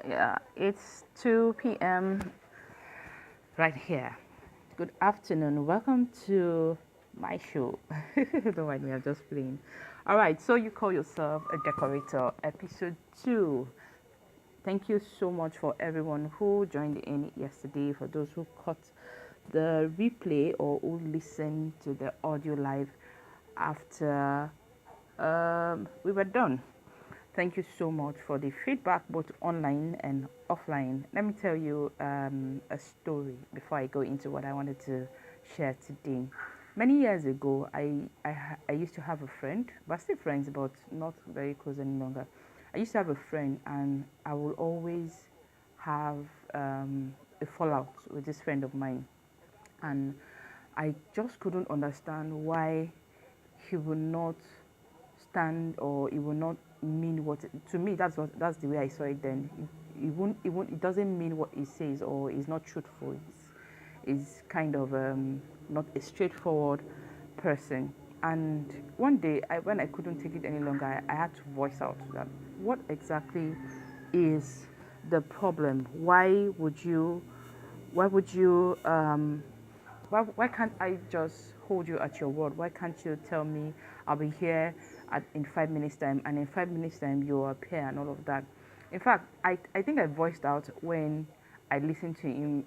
Yeah, it's 2 p.m. right here. Good afternoon. Welcome to my show. Don't mind me, I'm just playing. All right, so you call yourself a decorator, episode 2. Thank you so much for everyone who joined in yesterday, for those who caught the replay or who listened to the audio live after we were done. Thank you so much for the feedback, both online and offline. Let me tell you a story before I go into what I wanted to share today. Many years ago, I used to have a friend, but still friends, but not very close any longer. I used to have a friend, and I will always have a fallout with this friend of mine. And I just couldn't understand why he would not stand, or it will not mean what to me. That's the way I saw it then. It doesn't mean what it says, or is not truthful. It's kind of not a straightforward person. And one day, when I couldn't take it any longer, I had to voice out that what exactly is the problem. Why can't I just hold you at your word? Why can't you tell me I'll be here in 5 minutes time, and in 5 minutes time you'll appear and all of that? In fact, I think I voiced out when I listened to him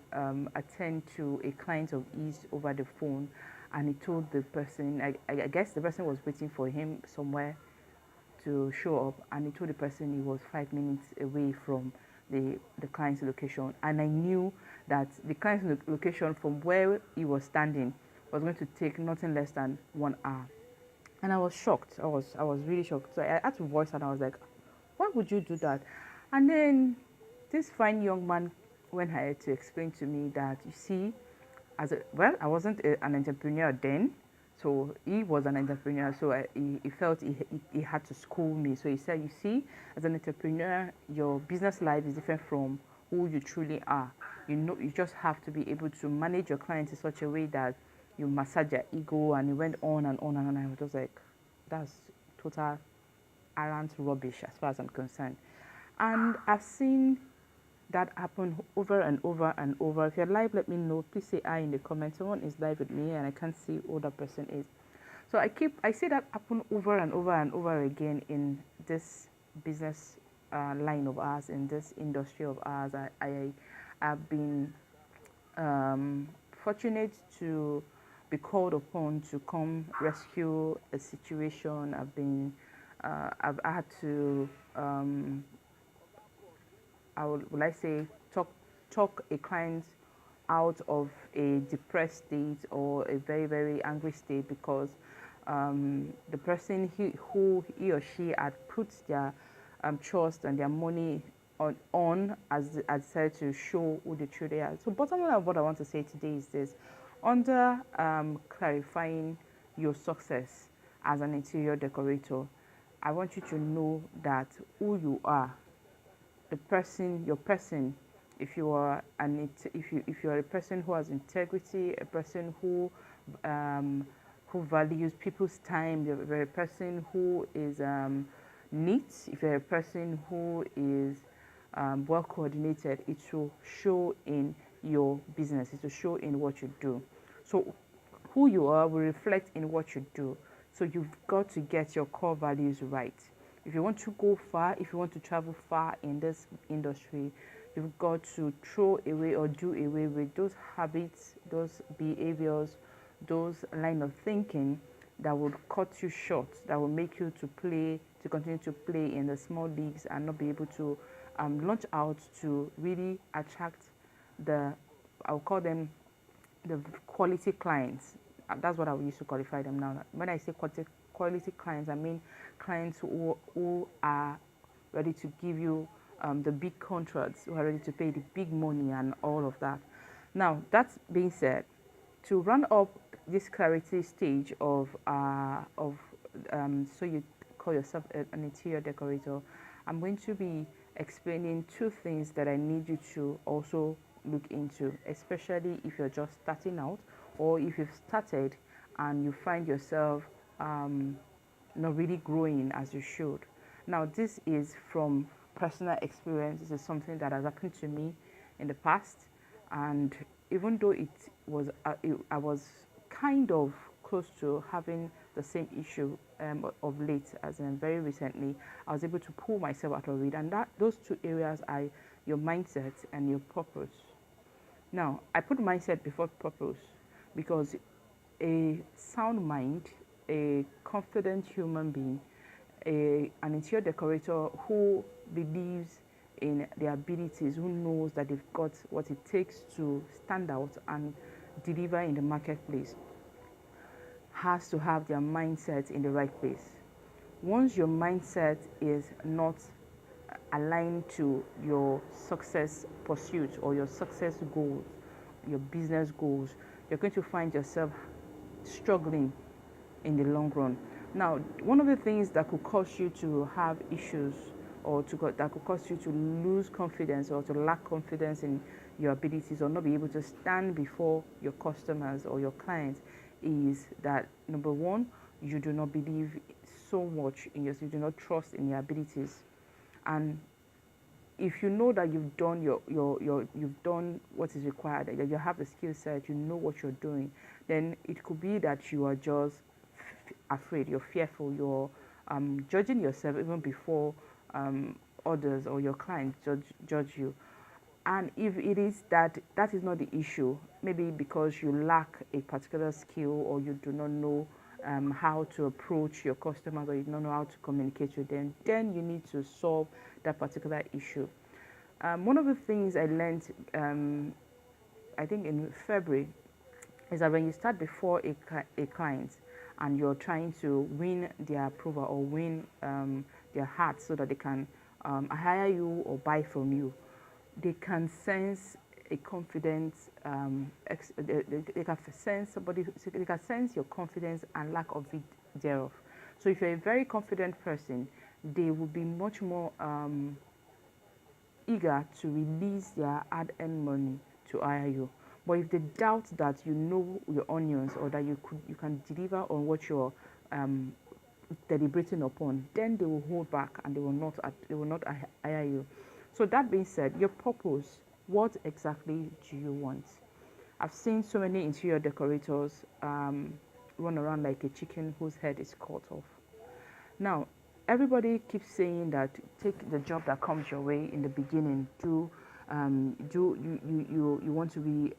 attend to a client of his over the phone, and he told the person, I guess the person was waiting for him somewhere to show up, and he told the person he was 5 minutes away from the client's location. And I knew that the client's location from where he was standing was going to take nothing less than 1 hour. And I was shocked. I was really shocked. So I had to voice, and I was like, why would you do that? And then this fine young man went ahead to explain to me that, you see, I wasn't an entrepreneur then, so he was an entrepreneur, so he felt he had to school me. So he said, you see, as an entrepreneur, your business life is different from who you truly are. You just have to be able to manage your clients in such a way that you massage their ego. And he went on and on and on. I was just like, that's total arrant rubbish as far as I'm concerned. And I've seen that happen over and over and over. If you're live, let me know. Please say I in the comments. Someone is live with me and I can't see who that person is. So I see that happen over and over and over again in this business line of ours, in this industry of ours. I have been fortunate to be called upon to come rescue a situation. I've had to will I say talk a client out of a depressed state or a very, very angry state, because the person who he or she had put their trust and their money on as decided to show who they truly are. So bottom line of what I want to say today is this: under clarifying your success as an interior decorator, I want you to know that who you are, your person. If you are if you are a person who has integrity, a person who values people's time, you're a person who is neat, if you're a person who is well coordinated, it will show in your business. It will show in what you do. So who you are will reflect in what you do. So you've got to get your core values right. If you want to go far, if you want to travel far in this industry, you've got to throw away or do away with those habits, those behaviors, those line of thinking that would cut you short, that will make you to continue to play in the small leagues and not be able to launch out to really attract I'll call them the quality clients. That's what I used to qualify them now. When I say quality clients, I mean clients who are ready to give you the big contracts, who are ready to pay the big money and all of that. Now, that being said, to run up this clarity stage of so you call yourself an interior decorator, I'm going to be explaining 2 things that I need you to also look into, especially if you're just starting out, or if you've started and you find yourself not really growing as you should. Now, this is from personal experience. This is something that has happened to me in the past, and even though I was kind of close to having the same issue of late, as in very recently, I was able to pull myself out of it. And that those two areas are your mindset and your purpose. Now, I put mindset before purpose because a sound mind, a confident human being, an interior decorator who believes in their abilities, who knows that they've got what it takes to stand out and deliver in the marketplace, has to have their mindset in the right place. Once your mindset is not aligned to your success pursuit or your success goals, your business goals, you're going to find yourself struggling in the long run. Now, one of the things that could cause you to have issues or that could cause you to lose confidence or to lack confidence in your abilities or not be able to stand before your customers or your clients is that, number one, you do not believe so much in yourself, you do not trust in your abilities. And if you know that you've done you've done what is required, that you have the skill set, you know what you're doing, then it could be that you are just afraid, you're fearful, you're judging yourself even before others or your clients judge you. And if it is that is not the issue, maybe because you lack a particular skill or you do not know how to approach your customers or you don't know how to communicate with them, then you need to solve that particular issue. One of the things I learned, I think in February, is that when you start before a client and you're trying to win their approval or win their heart so that they can hire you or buy from you, they can sense a confidence, they can sense they can sense your confidence and lack of it thereof. So if you're a very confident person, they will be much more eager to release their hard-earned money to hire you. But if they doubt that you know your onions or that you can deliver on what you're deliberating upon, then they will hold back and they will not hire you. So that being said, your purpose, what exactly do you want? I've seen so many interior decorators run around like a chicken whose head is cut off. Now, everybody keeps saying that take the job that comes your way in the beginning. You want to be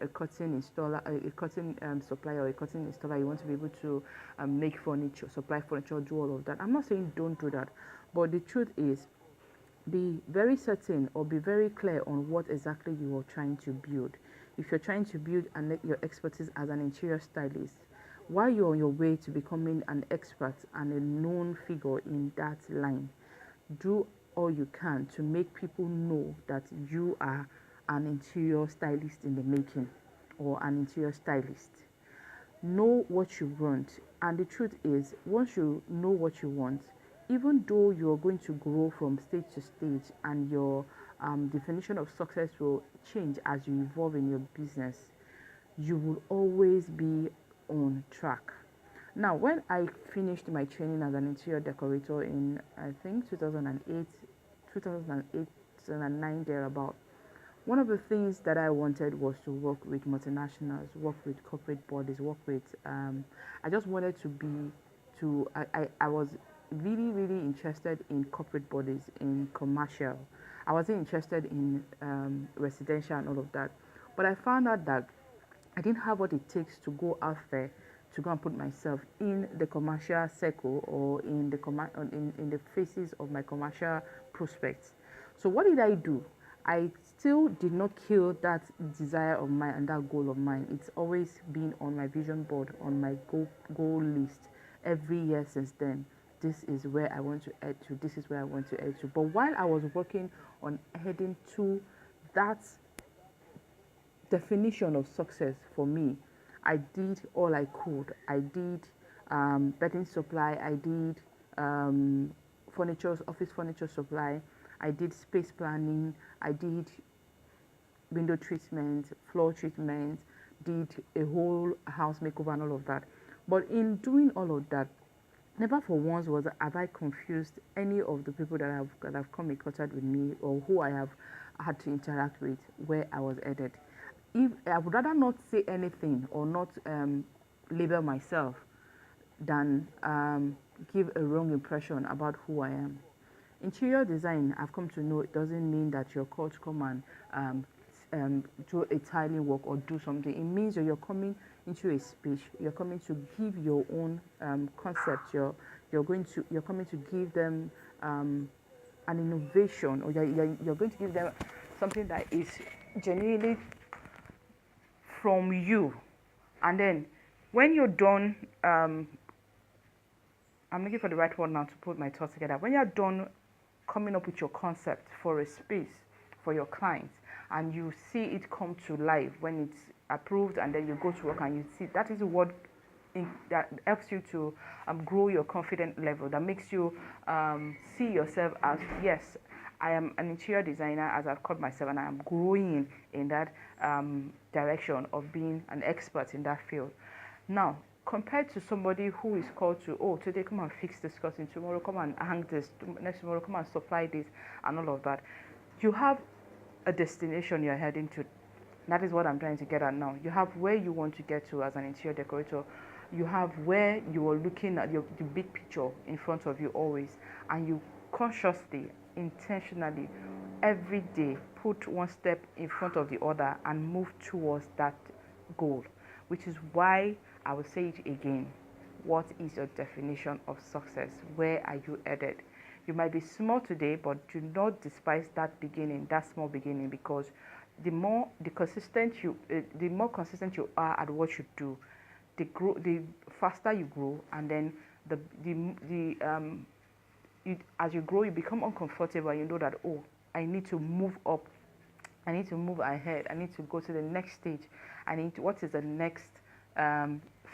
a curtain installer, a curtain supplier, or a curtain installer. You want to be able to make furniture, supply furniture, do all of that. I'm not saying don't do that, but the truth is, be very certain or be very clear on what exactly you are trying to build. If you're trying to build and your expertise as an interior stylist, while you're on your way to becoming an expert and a known figure in that line, do all you can to make people know that you are an interior stylist in the making or an interior stylist. Know what you want, and the truth is, once you know what you want, even though you're going to grow from stage to stage and your definition of success will change as you evolve in your business, you will always be on track. Now, when I finished my training as an interior decorator in, I think, 2008, 2009, thereabout, one of the things that I wanted was to work with multinationals, work with corporate bodies, work with, I just wanted I was really, really interested in corporate bodies, in commercial. I wasn't interested in residential and all of that. But I found out that I didn't have what it takes to go out there to go and put myself in the commercial circle or in the faces of my commercial prospects. So what did I do? I still did not kill that desire of mine and that goal of mine. It's always been on my vision board, on my goal list every year since then. This is where I want to head to. This is where I want to head to. But while I was working on heading to that definition of success for me, I did all I could. I did bedding supply. I did office furniture supply. I did space planning. I did window treatment, floor treatment, did a whole house makeover and all of that. But in doing all of that, never for once have I confused any of the people that have come in contact with me, or who I have had to interact with, where I was headed. If I would rather not say anything or not label myself than give a wrong impression about who I am. Interior design, I've come to know, it doesn't mean that you're called to come and do a tiling work or do something. It means that you're coming into a space, you're coming to give your own concept. You're coming to give them an innovation, or you're going to give them something that is genuinely from you. And then when you're done, I'm looking for the right word now to put my thoughts together. When you're done coming up with your concept for a space for your clients, and you see it come to life when it's approved, and then you go to work and you see, that is what that helps you to grow your confidence level, that makes you see yourself as, yes, I am an interior designer, as I've called myself, and I am growing in that direction of being an expert in that field. Now, compared to somebody who is called to, oh, today come and fix this curtain, tomorrow come and hang this, next tomorrow come and supply this, and all of that, you have a destination you're heading to. That is what I'm trying to get at now. You have where you want to get to as an interior decorator. You have where you are looking at the big picture in front of you always, and you consciously, intentionally, every day put one step in front of the other and move towards that goal, which is why I will say it again. What is your definition of success? Where are you headed? You might be small today, but do not despise that beginning, that small beginning, because the more consistent you are at what you do, the faster you grow, and then as you grow, you become uncomfortable. You know that, oh, I need to move up, I need to move ahead, I need to go to the next stage. What is the next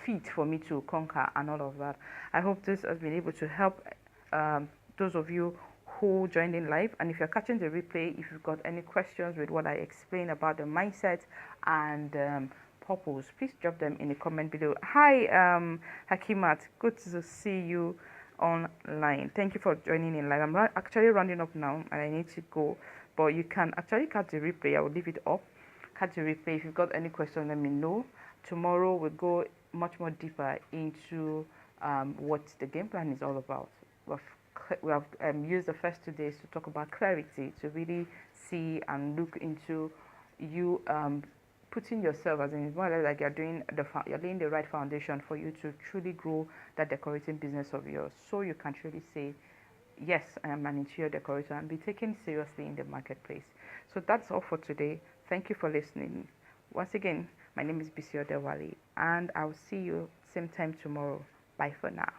feat for me to conquer, and all of that. I hope this has been able to help those of you who joined in live. And if you're catching the replay, if you've got any questions with what I explained about the mindset and purpose, please drop them in the comment below. Hi, Hakimat, good to see you online. Thank you for joining in live. I'm actually rounding up now, and I need to go, but you can actually catch the replay. I will leave it up. Catch the replay. If you've got any questions, let me know. Tomorrow we'll go much more deeper into what the game plan is all about. We have used the first 2 days to talk about clarity, to really see and look into you putting yourself, as in more or less like you're laying the right foundation for you to truly grow that decorating business of yours, so you can truly say, yes, I am an interior decorator, and be taken seriously in the marketplace. So that's all for today. Thank you for listening. Once again, my name is Bisi Odewale, and I'll see you same time tomorrow. Bye for now.